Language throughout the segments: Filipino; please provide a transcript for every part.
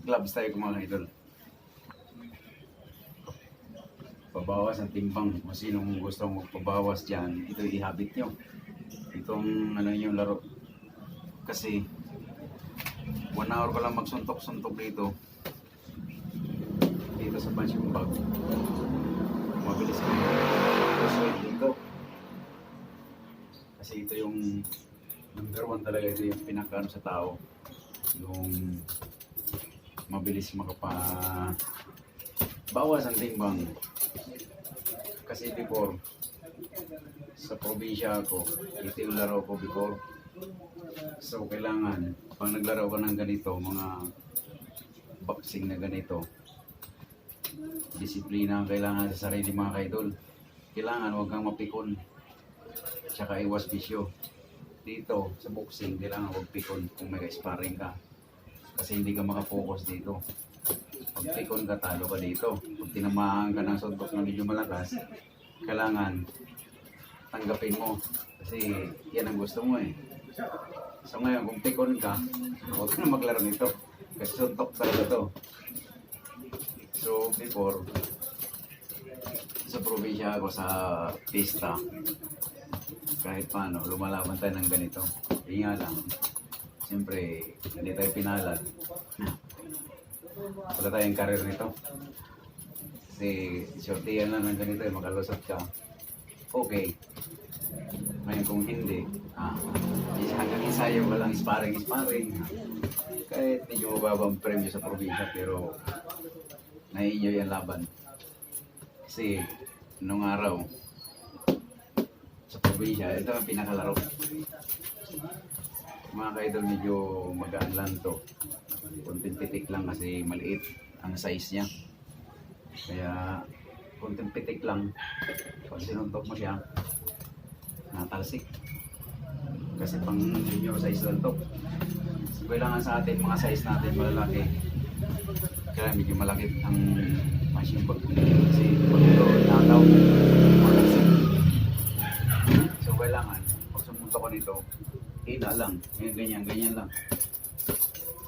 gloves tayo mga idol. Pabawas ang timbang. Kung sinong gusto magpabawas dyan, ito ihabit nyo. Itong ano yung laro. Kasi 1 hour ko lang magsuntok-suntok dito. Dito sa punching bag. Mabilis ko dito. Kasi ito yung number 1 talaga. Ito yung pinakaano sa tao. Yung mabilis bawas ang timbang. Kasi before sa probinsya ako, ito yung laro ko before. So kailangan pag naglaro ka ng ganito, mga boxing na ganito, disiplina ang kailangan sa sarili mga kaidol. Kailangan huwag kang mapikon, tsaka iwas bisyo. Dito sa boxing kailangan huwag pikon kung may sparring ka, kasi hindi ka makapokus dito. Pag pikon ka, talo ka dito. Pag tinamaan ka ng suntok na medyo malakas, kailangan tanggapin mo. Kasi yan ang gusto mo eh. So ngayon, kung pikon ka, huwag ka na maglaro nito. Kasi suntok talaga to. So before, sa probinsya ako sa pista, kahit paano, lumalaban tayo ng ganito. Hindi nga lang, siyempre, hindi tayo pinalad. Wala tayong karir nito. Kasi shortihan lang ng ganito, makalusot ka. Okay. Ngayon kung hindi, hanggang ensayo ka lang, sparring. Kahit medyo mababang premyo sa probinsya, pero nai-enjoy ang laban. Kasi nung araw, sa probinsya, ito ang pinakalaro. Mga kaidol, medyo magaan lang to. Konting pitik lang kasi maliit ang size niya. Kaya konting pitik lang. Pag sinuntok mo siya, natalsik. Kasi pang junior size lang to. So kailangan sa atin, mga size natin malalaki. Kaya medyo malaki ang machine bag. Kasi pag ito nataw, matalsik. So kailangan, pag sumuntok ko nito, hina lang. Ganyan lang.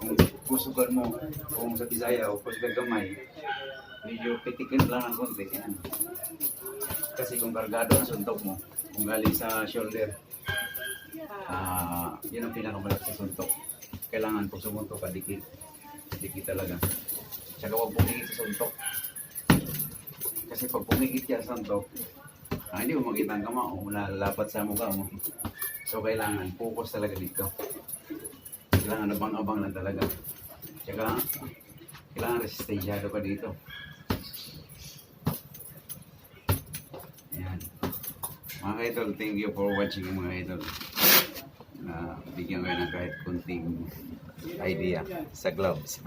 Kung kusugan mo, kung sa Bisaya o kung gagamay, medyo pitikin lang ng konti. Yan. Kasi kung kargado ang suntok mo, kung galing sa shoulder, yun ang pinakamalaki sa suntok. Kailangan pag sumuntok ka, dikit talaga. Tsaka huwag pumikit sa suntok. Kasi pag pumikit ka sa suntok, hindi mo makita ang kamao, lalapat sa mukha mo. So kailangan, focus talaga dito. Kailangan abang-abang lang talaga. Tsaka, kailangan resistensyado ka dito. Ayan. Mga idol, thank you for watching mga idol. Bigyan kayo ng kahit kunting idea sa gloves.